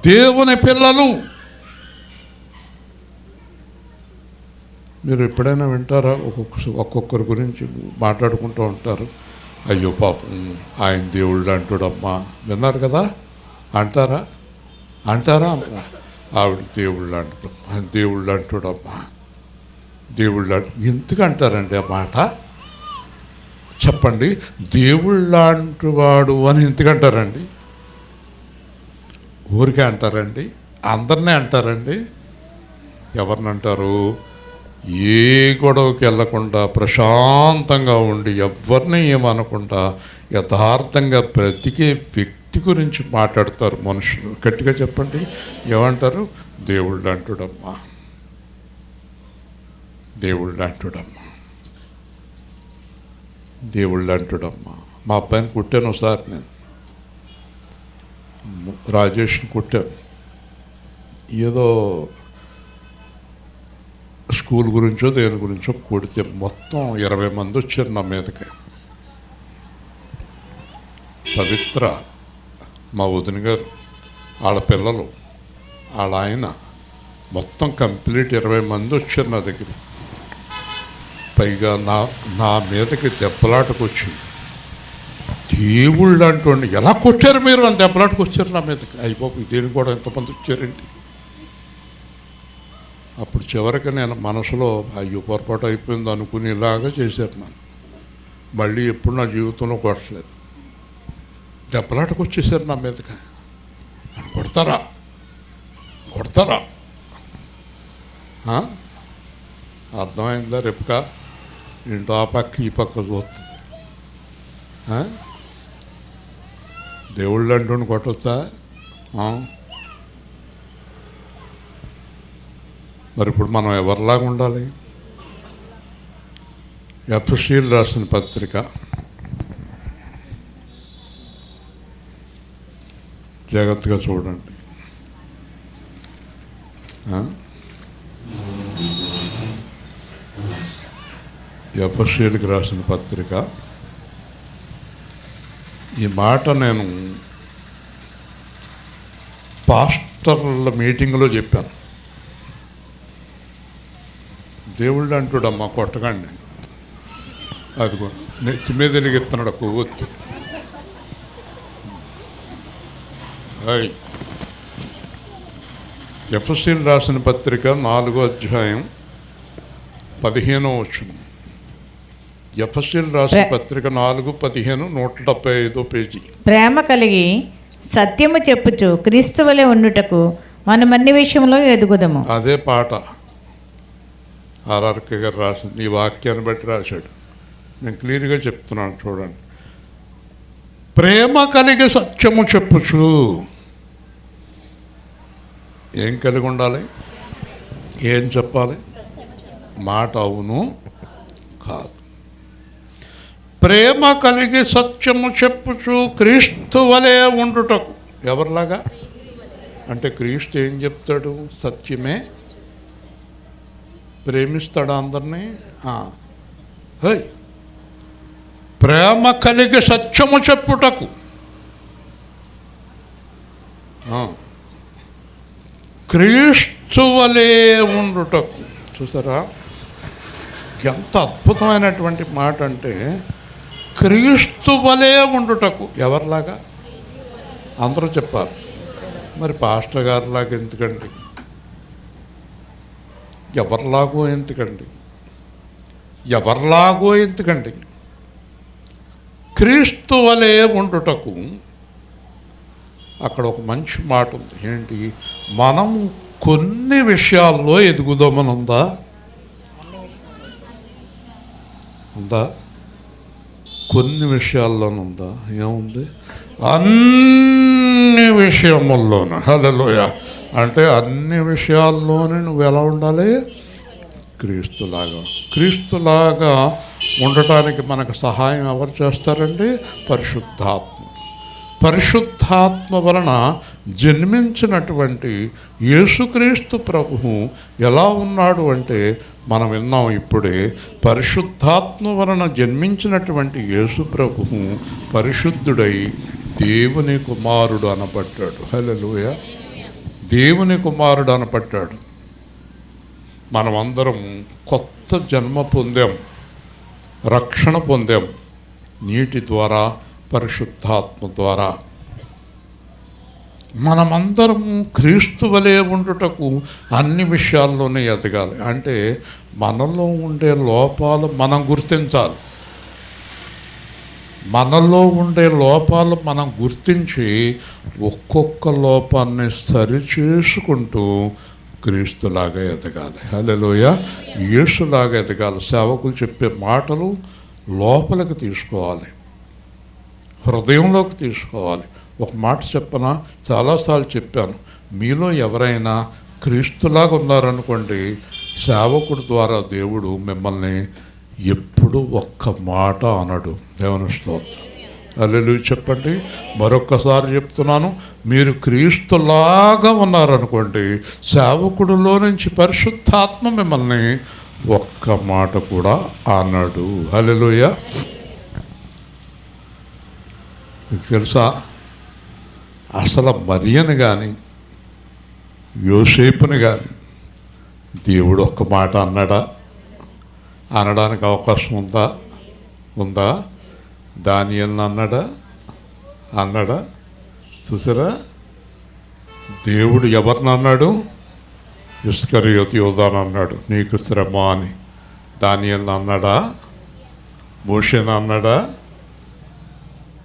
దేవుని పిల్లలు. మీరు ఎప్పుడైనా వింటారా? ఒక్కొక్కరి గురించి మాట్లాడుకుంటూ ఉంటారు. అయ్యో పాపం ఆయన దేవుళ్ళు అంటాడమ్మా. విన్నారు కదా? అంటారా? అంటారా? అంటారా? ఆవిడ దేవుళ్ళు అంటాం, ఆయన దేవుళ్ళు అంటాడమ్మా, దేవుళ్ళు ఎందుకు అంటారండి ఆ మాట? చెప్పండి. దేవుళ్ళంటి వాడు అని ఎందుకంటారండి? ఊరికే అంటారండి? అందరినీ అంటారండి? ఎవరిని అంటారు? ఏ గొడవకి వెళ్ళకుండా ప్రశాంతంగా ఉండి ఎవరిని ఏమనకుండా యథార్థంగా బ్రతికే వ్యక్తి గురించి మాట్లాడతారు మనుషులు. గట్టిగా చెప్పండి. ఏమంటారు? దేవుళ్ళు అంటుడమ్మా, దేవుళ్ళు అంటుడమ్మా, దేవుళ్ళు అంటుడమ్మా. మా అబ్బాయిని కుట్టాను ఒకసారి, నేను రాజేష్ని కుట్టాను. ఏదో స్కూల్ గురించో దేని గురించో కొడితే మొత్తం 20 మంది వచ్చారు నా మీదకి. పవిత్ర, మా వదిన గారు, వాళ్ళ పిల్లలు, వాళ్ళ ఆయన, మొత్తం కంప్లీట్ 20 మంది వచ్చారు నా దగ్గరికి. పైగా నా మీదకి దెబ్బలాటకు వచ్చి దేవుళ్ళు అంటూ ఎలా కొట్టారు మీరు అని దెబ్బలాటకు వచ్చారు నా మీదకి. అయిపోయి దేనికి కూడా ఎంతమంది వచ్చారేంటి? అప్పుడు చివరికి నేను మనసులో అయ్యో పొరపాటు అయిపోయింది అనుకునేలాగా చేశారు నన్ను. మళ్ళీ ఎప్పుడు నా జీవితంలో కొట్టలేదు. దెబ్బలాటకు వచ్చేసారు నా మీదకి. కొడతారా? కొడతారా? అర్థమైందా? రేపుకా ఏంటో ఆ పక్క ఈ పక్క చూస్తుంది. దేవుళ్ళు అంటూ కొట్టొచ్చా? మరి ఇప్పుడు మనం ఎవరిలాగా ఉండాలి? ఎఫ్ఎస్సీలు రాసిన పత్రిక జాగ్రత్తగా చూడండి. ఎఫ్ఎస్సీలకు రాసిన పత్రిక. ఈ మాట నేను పాస్టర్ల మీటింగ్లో చెప్పాను. దేవుళ్ళు అంటాడమ్మా కొట్టకండి. అదిగో నెత్తి మీద ఎలుగెత్తున్నాడు కొవ్వొత్తి. ఎఫ్ఎస్సీలు రాసిన పత్రిక 4వ అధ్యాయం 15వ వచనం. ఎఫ్ఎస్సీలు రాసిన పత్రిక 4:15, 175 పేజీ. ప్రేమ కలిగి సత్యము చెప్పుచు క్రీస్తు వలె ఉండుటకు మనం అన్ని విషయంలో ఎదుగుదము. అదే పాట ఆర్ఆర్కే గారు రాసింది. ఈ వాక్యాన్ని బట్టి రాశాడు. నేను క్లియర్గా చెప్తున్నాను చూడండి. ప్రేమ కలిగి సత్యము చెప్పుచు. ఏం కలిగి ఉండాలి? ఏం చెప్పాలి? మాట అవును కాదు. ప్రేమ కలిగి సత్యము చెప్పుచు క్రీస్తు వలె ఉండుటకు. ఎవరిలాగా అంటే క్రీస్తు ఏం చెప్తాడు? సత్యమే. ప్రేమిస్తాడు అందరినీ. ప్రేమ కలిగి సత్యము చెప్పుటకు. క్రీస్తు వలె ఉండుటకు. చూసారా ఎంత అద్భుతమైనటువంటి మాట అంటే క్రీస్తు వలె ఉండుటకు. ఎవరిలాగా? అందరూ చెప్పాలి. మరి పాస్టర్ గారిలాగా ఎందుకండి? ఎవరిలాగో ఎందుకండి? ఎవరిలాగో ఎందుకండి? క్రీస్తు వలె ఉండుటకు. అక్కడ ఒక మంచి మాట ఉంది. ఏంటి? మనం కొన్ని విషయాల్లో ఎదుగుదామని ఉందా? ఉందా? కొన్ని విషయాల్లోనుందా? ఏముంది? అన్ని విషయముల్లోనూ. హల్లెలూయా. అంటే అన్ని విషయాల్లోనే నువ్వు ఎలా ఉండాలి? క్రీస్తులాగా ఉండటానికి మనకు సహాయం ఎవరు చేస్తారండి? పరిశుద్ధాత్మ వలన జన్మించినటువంటి యేసుక్రీస్తు ప్రభువు ఎలా ఉన్నాడు అంటే మనం విన్నాం ఇప్పుడే. పరిశుద్ధాత్మ వలన జన్మించినటువంటి యేసు ప్రభువు పరిశుద్ధుడై దేవుని కుమారుడు అనబడ్డాడు. హల్లెలూయా. దేవుని కుమారుడు అనబడ్డాడు. మనమందరం కొత్త జన్మ పొందాం, రక్షణ పొందాం. నీటి ద్వారా, పరిశుద్ధాత్మ ద్వారా. మనమందరం క్రీస్తు వలె ఉండుటకు అన్ని విషయాల్లోనే ఎదగాలి. అంటే మనలో ఉండే లోపాలు మనం గుర్తించాలి. మనలో ఉండే లోపాలు మనం గుర్తించి ఒక్కొక్క లోపాన్ని సరిచేసుకుంటూ క్రీస్తులాగా ఎదగాలి. హల్లెలూయా. యేసులాగా ఎదగాలి. సేవకులు చెప్పే మాటలు లోపలికి తీసుకోవాలి, హృదయంలోకి తీసుకోవాలి. ఒక మాట చెప్పనా, చాలాసార్లు చెప్పాను. మీలో ఎవరైనా క్రీస్తులాగా ఉన్నారనుకోండి, సేవకుడి ద్వారా దేవుడు మిమ్మల్ని ఎప్పుడు ఒక్క మాట అనడు. దేవుని స్తోత్రం. హల్లెలూయా చెప్పండి. మరొక్కసారి చెప్తున్నాను, మీరు క్రీస్తులాగా ఉన్నారనుకోండి, సేవకుడిలో నుంచి పరిశుద్ధాత్మ మిమ్మల్ని ఒక్క మాట కూడా అనడు. హల్లెలూయా. మీకు తెలుసా, అసలు మరియను కానీ యోసేపుని కానీ దేవుడు ఒక్క మాట అన్నాడా? అనడానికి అవకాశం ఉందా? దానియేలుని అన్నాడా? చూసారా? దేవుడు ఎవరిని అన్నాడు? ఇస్కరియోతు యోధాను అన్నాడు, నీకు శ్రమ అని. దానియేలుని అన్నాడా? మోషేని అన్నాడా?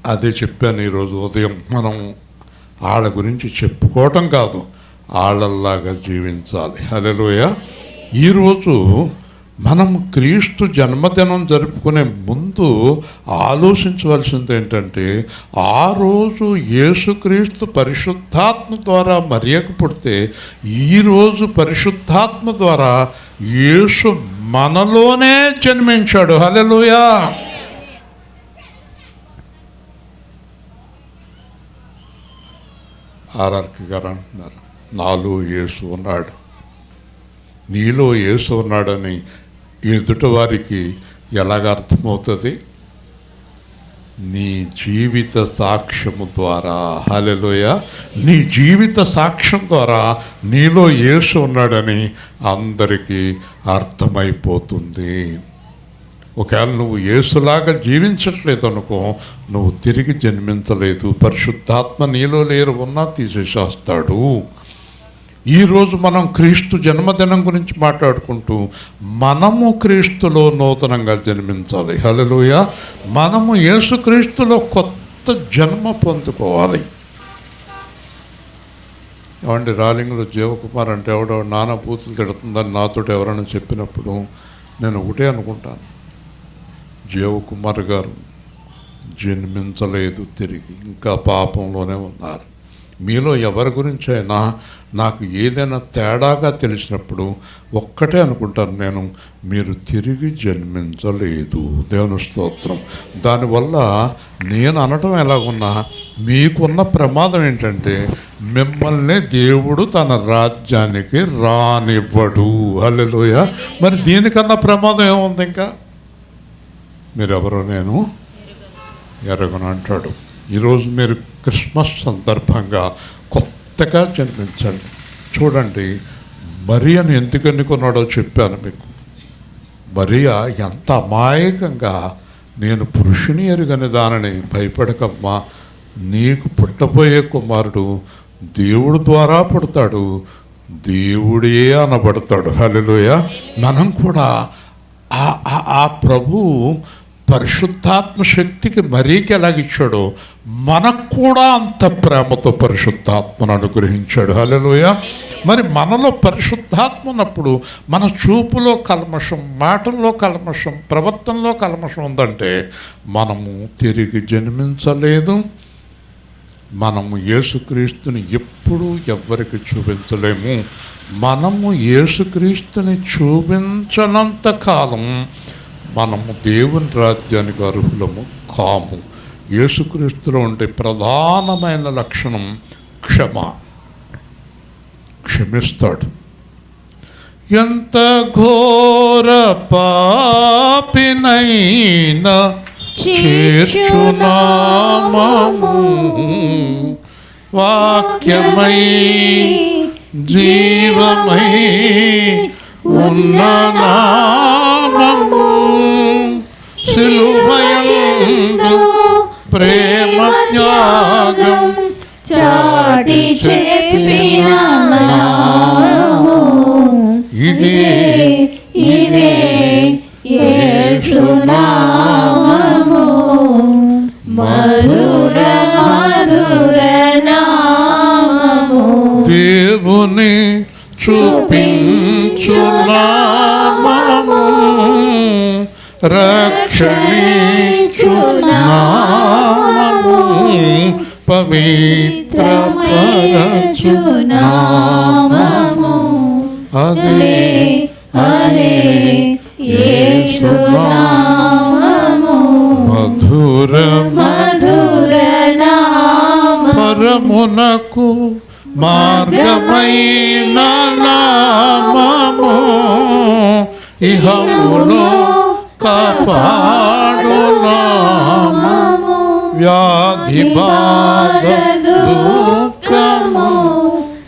అదే చెప్పాను ఈరోజు ఉదయం. మనం వాళ్ళ గురించి చెప్పుకోవటం కాదు, వాళ్ళలాగా జీవించాలి. హల్లెలూయా. ఈరోజు మనం క్రీస్తు జన్మదినం జరుపుకునే ముందు ఆలోచించవలసింది ఏంటంటే, ఆ రోజు యేసుక్రీస్తు పరిశుద్ధాత్మ ద్వారా మరియకు పుడితే, ఈరోజు పరిశుద్ధాత్మ ద్వారా యేసు మనలోనే జన్మించాడు. హల్లెలూయా. ఆర్ఆర్కి గారు అంటున్నారు, నాలో యేసు ఉన్నాడు. నీలో యేసు ఉన్నాడని ఎదుటి వారికి ఎలాగ అర్థమవుతుంది? నీ జీవిత సాక్ష్యము ద్వారా. హల్లెలూయా. నీ జీవిత సాక్ష్యం ద్వారా నీలో యేసు ఉన్నాడని అందరికీ అర్థమైపోతుంది. ఒకవేళ నువ్వు యేసులాగా జీవించట్లేదు అనుకో, నువ్వు తిరిగి జన్మించలేదు. పరిశుద్ధాత్మ నీలో లేరు, ఉన్నా తీసేసేస్తాడు. ఈరోజు మనం క్రీస్తు జన్మదినం గురించి మాట్లాడుకుంటూ, మనము క్రీస్తులో నూతనంగా జన్మించాలి. హల్లెలూయా. మనము యేసుక్రీస్తులో కొత్త జన్మ పొందుకోవాలి. ఏమండి, రాలింగ్లో జీవకుమార్ అంటే ఎవడో నానా బూతులు తిడుతుందని నాతో ఎవరైనా చెప్పినప్పుడు నేను ఒకటే అనుకుంటాను, జీవకుమార్ గారు జన్మించలేదు, తిరిగి ఇంకా పాపంలోనే ఉన్నారు. మీలో ఎవరి గురించి అయినా నాకు ఏదైనా తేడాగా తెలిసినప్పుడు ఒక్కటే అనుకుంటాను నేను, మీరు తిరిగి జన్మించలేదు. దేవుని స్తోత్రం. దానివల్ల నేను అనటం ఎలాగున్నా, మీకున్న ప్రమాదం ఏంటంటే మిమ్మల్ని దేవుడు తన రాజ్యానికి రానివ్వడు. హల్లెలూయా. మరి దీనికన్నా ప్రమాదం ఏముంది? ఇంకా మీరెవరో నేను ఎరగను అంటాడు. ఈరోజు మీరు క్రిస్మస్ సందర్భంగా కొత్తగా జన్మించండి. చూడండి, మరియను ఎందుకు ఎన్నుకున్నాడో చెప్పాను మీకు. మరియా ఎంత అమాయకంగా, నేను పురుషుని ఎరుగని దానిని, భయపడకమ్మా, నీకు పుట్టబోయే కుమారుడు దేవుడు ద్వారా పుడతాడు, దేవుడే అనబడతాడు. హల్లెలూయా. మనం కూడా ఆ ప్రభు పరిశుద్ధాత్మ శక్తికి మరీకి ఎలాగిచ్చాడో మనకు కూడా అంత ప్రేమతో పరిశుద్ధాత్మను అనుగ్రహించాడు. హల్లెలూయా. మరి మనలో పరిశుద్ధాత్మ ఉన్నప్పుడు మన చూపులో కల్మషం, మాటల్లో కల్మషం, ప్రవర్తనలో కల్మషం ఉందంటే మనము తిరిగి జన్మించలేదు, మనము యేసుక్రీస్తుని ఎప్పుడూ ఎవ్వరికి చూపించలేము. మనము యేసుక్రీస్తుని చూపించనంత కాలం మనము దేవుని రాజ్యానికి అర్హులము కాము. యేసుక్రీస్తులో ఉండే ప్రధానమైన లక్షణం క్షమిస్తాడు. ఎంత ఘోర పాపినైనా చేర్చునామము, వాక్యమై జీవమై ఉన్న నామము, సిలువయందు ప్రేమ త్యాగం చాటి చెప్పిన నామము, ఇదే యేసు నామము, మధుర మధుర నామము, దేవుని చూపించు నామము, రక్షణించు నామము, పవిత్రపరచు నామము, అదే యేసు నామము, మధుర మధుర నామము, పరమునకు మార్గమైన నామము, ఇహములో కాపాడు నామము, వ్యాధి బాధ దుఃఖము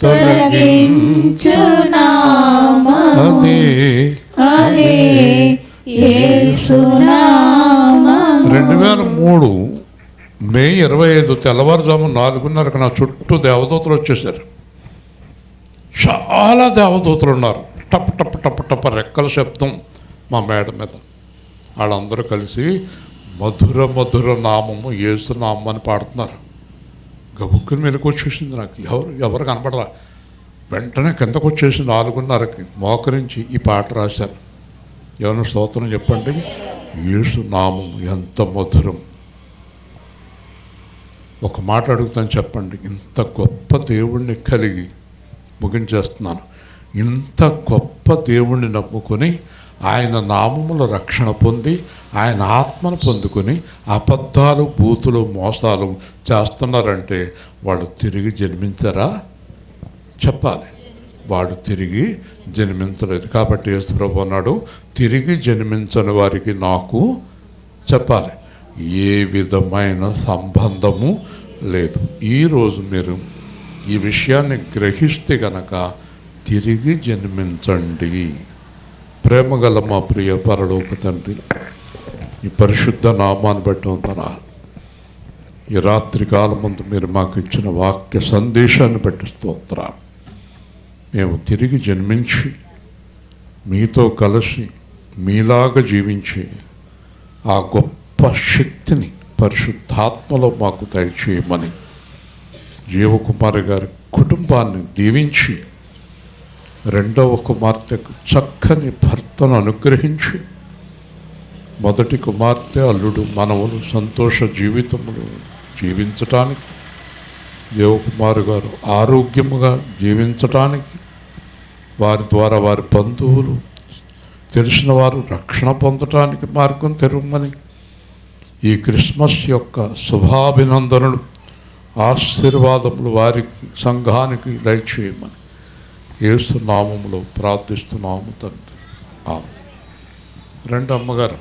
తొలగించు నామము, అదే యేసు నామము. 2003 మే 25 తెల్లవారుజాము 4:30కి నా చుట్టూ దేవదూతలు వచ్చేసారు. చాలా దేవదూతలు ఉన్నారు. టప్ టప్ టప్ టప్ రెక్కల శబ్దం మా మేడ మీద. వాళ్ళందరూ కలిసి మధుర మధుర నామము యేసు నామం అని పాడుతున్నారు. గబుక్కుని మెలకు వచ్చేసింది నాకు. ఎవరు కనపడరా. వెంటనే కిందకు వచ్చేసి 4:30కి మోకరించి ఈ పాట రాశాను. ఏమైనా స్తోత్రం చెప్పండి. యేసు నామం ఎంత మధురం. ఒక మాట అడుగుతాను చెప్పండి. ఇంత గొప్ప దేవుణ్ణి కలిగి ముగించేస్తున్నాను. ఇంత గొప్ప దేవుణ్ణి నమ్ముకొని ఆయన నామముల రక్షణ పొంది ఆయన ఆత్మను పొందుకొని అబద్ధాలు బూతులు మోసాలు చేస్తున్నారంటే వాళ్ళు తిరిగి జన్మించారా? చెప్పాలి. వాడు తిరిగి జన్మించలేదు. కాబట్టి యేసుప్రభు అన్నాడు, తిరిగి జన్మించని వారికి నాకు చెప్పాలి ఏ విధమైన సంబంధము లేదు. ఈరోజు మీరు ఈ విషయాన్ని గ్రహిస్తే గనక తిరిగి జన్మించండి. ప్రేమగల మా ప్రియ పరలోక తండ్రి, ఈ పరిశుద్ధ నామాన్ని బట్టి వందనాలు. ఈ రాత్రి కాలం ముందు మీరు మాకు ఇచ్చిన వాక్య సందేశాన్ని బట్టి స్తోత్రాలు. మేము తిరిగి జన్మించి మీతో కలిసి మీలాగా జీవించి ఆ గొప్ప శక్తిని పరిశుద్ధాత్మలో మాకు దయచేయమని జీవకుమారి గారి కుటుంబాన్ని దీవించి రెండవ కుమార్తెకు చక్కని భర్తను అనుగ్రహించి మొదటి కుమార్తె అల్లుడు మనవలు సంతోష జీవితములు జీవించటానికి, దేవకుమారు గారు ఆరోగ్యముగా జీవించటానికి, వారి ద్వారా వారి బంధువులు తెలిసిన వారు రక్షణ పొందటానికి మార్గం తెరవమని ఈ క్రిస్మస్ యొక్క శుభాభినందనలు ఆశీర్వాదములు వారికి సంఘానికి దయచేయమని యేసు నామములో ప్రార్థిస్తున్నాము తండ్రి. ఆమేన్. రండి అమ్మగారు.